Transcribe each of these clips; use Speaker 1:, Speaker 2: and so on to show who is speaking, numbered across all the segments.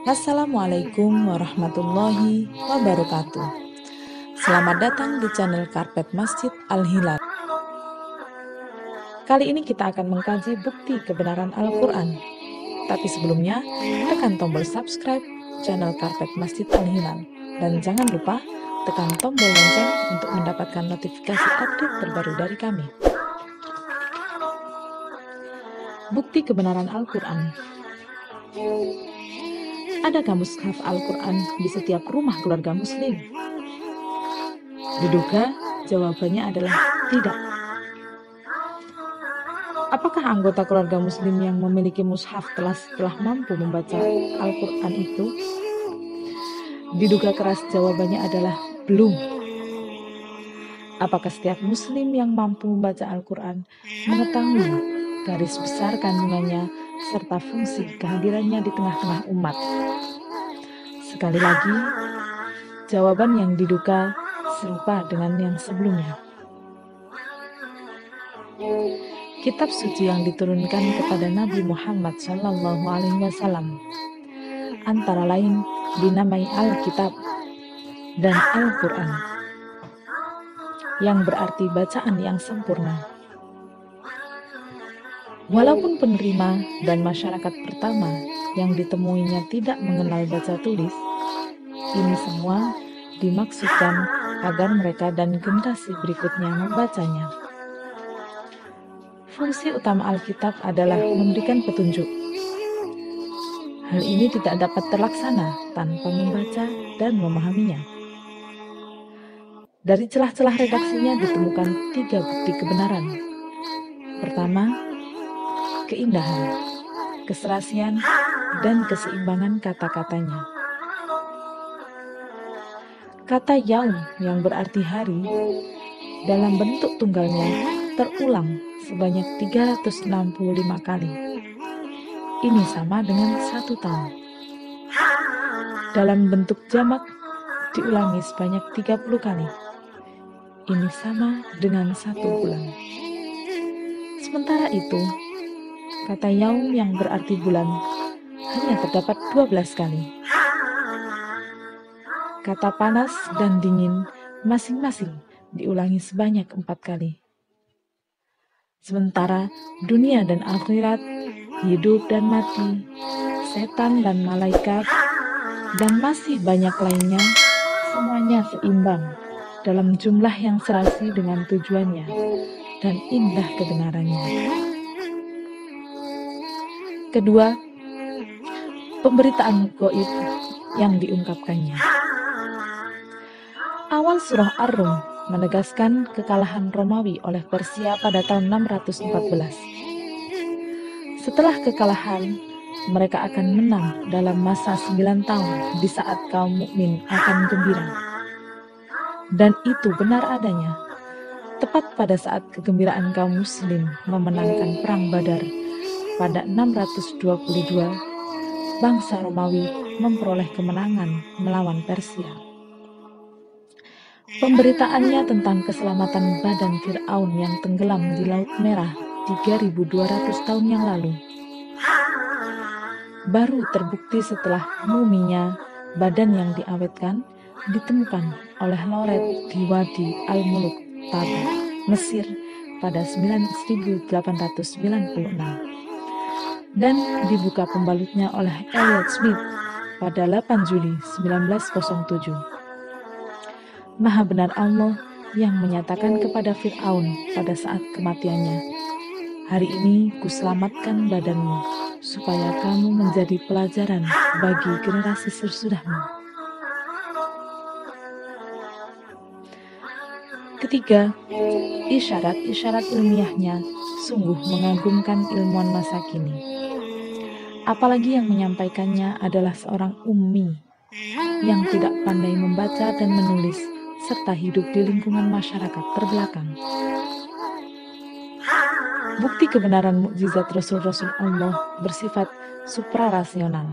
Speaker 1: Assalamualaikum warahmatullahi wabarakatuh. Selamat datang di channel Karpet Masjid Al-Hilal. Kali ini kita akan mengkaji bukti kebenaran Al-Quran. Tapi sebelumnya, tekan tombol subscribe channel Karpet Masjid Al-Hilal. Dan jangan lupa tekan tombol lonceng untuk mendapatkan notifikasi update terbaru dari kami. Bukti kebenaran Al-Quran. Adakah mushaf Al-Quran di setiap rumah keluarga muslim? Diduga jawabannya adalah tidak. Apakah anggota keluarga muslim yang memiliki mushaf telah mampu membaca Al-Quran itu? Diduga keras jawabannya adalah belum. Apakah setiap muslim yang mampu membaca Al-Quran mengetahui garis besar kandungannya serta fungsi kehadirannya di tengah-tengah umat? Sekali lagi, jawaban yang diduga serupa dengan yang sebelumnya. Kitab suci yang diturunkan kepada Nabi Muhammad SAW antara lain dinamai Alkitab dan Al-Quran, yang berarti bacaan yang sempurna. Walaupun penerima dan masyarakat pertama yang ditemuinya tidak mengenal baca tulis, ini semua dimaksudkan agar mereka dan generasi berikutnya membacanya. Fungsi utama Alkitab adalah memberikan petunjuk. Hal ini tidak dapat terlaksana tanpa membaca dan memahaminya. Dari celah-celah redaksinya ditemukan 3 bukti kebenaran. Pertama, keindahan, keserasian, dan keseimbangan kata-katanya. Kata yaum yang berarti hari dalam bentuk tunggalnya terulang sebanyak 365 kali. Ini sama dengan 1 tahun. Dalam bentuk jamak diulangi sebanyak 30 kali. Ini sama dengan 1 bulan. Sementara itu, kata yaum yang berarti bulan hanya terdapat 12 kali. Kata panas dan dingin masing-masing diulangi sebanyak 4 kali. Sementara dunia dan akhirat, hidup dan mati, setan dan malaikat, dan masih banyak lainnya, semuanya seimbang dalam jumlah yang serasi dengan tujuannya dan indah kebenarannya. Kedua, pemberitaan gaib yang diungkapkannya. Awal surah Ar-Rum menegaskan kekalahan Romawi oleh Persia pada tahun 614. Setelah kekalahan, mereka akan menang dalam masa 9 tahun di saat kaum mukmin akan gembira. Dan itu benar adanya. Tepat pada saat kegembiraan kaum muslim memenangkan perang Badar pada 622, bangsa Romawi memperoleh kemenangan melawan Persia. Pemberitaannya tentang keselamatan badan Fir'aun yang tenggelam di Laut Merah 3200 tahun yang lalu baru terbukti setelah muminya badan yang diawetkan ditemukan oleh Loret di Wadi Al-Muluk, Taba, Mesir pada 1896 dan dibuka pembalutnya oleh Elliot Smith pada 8 Juli 1907. Maha benar Allah yang menyatakan kepada Fir'aun pada saat kematiannya, "Hari ini kuselamatkan badanmu, supaya kamu menjadi pelajaran bagi generasi sesudahmu." Ketiga, isyarat-isyarat ilmiahnya sungguh mengagumkan ilmuwan masa kini. Apalagi yang menyampaikannya adalah seorang ummi yang tidak pandai membaca dan menulis, serta hidup di lingkungan masyarakat terbelakang. Bukti kebenaran mukjizat Rasul-Rasul Allah bersifat suprarasional.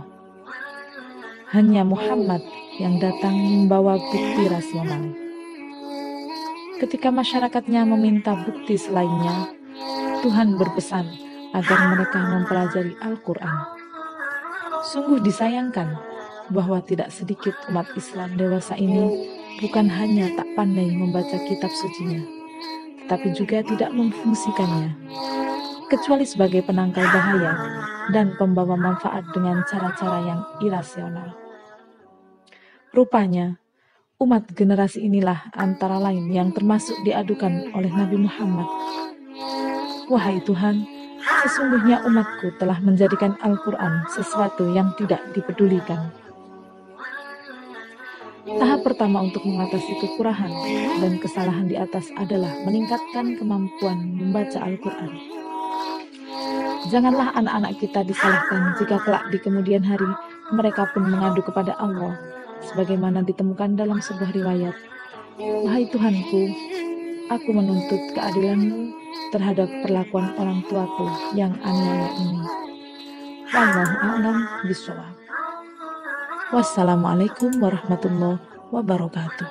Speaker 1: Hanya Muhammad yang datang membawa bukti rasional. Ketika masyarakatnya meminta bukti selainnya, Tuhan berpesan agar mereka mempelajari Al-Quran. Sungguh disayangkan bahwa tidak sedikit umat Islam dewasa ini bukan hanya tak pandai membaca kitab sucinya, tetapi juga tidak memfungsikannya, kecuali sebagai penangkal bahaya dan pembawa manfaat dengan cara-cara yang irasional. Rupanya, umat generasi inilah antara lain yang termasuk diadukan oleh Nabi Muhammad. Wahai Tuhan, sesungguhnya umatku telah menjadikan Al-Quran sesuatu yang tidak dipedulikan. Tahap pertama untuk mengatasi kekurahan dan kesalahan di atas adalah meningkatkan kemampuan membaca Al-Quran. Janganlah anak-anak kita disalahkan jika kelak di kemudian hari mereka pun mengadu kepada Allah, sebagaimana ditemukan dalam sebuah riwayat. Wahai Tuhanku, aku menuntut keadilan-Mu terhadap perlakuan orang tuaku yang aniaya ini. Wallahu a'lam bishawab. Wassalamualaikum warahmatullahi wabarakatuh.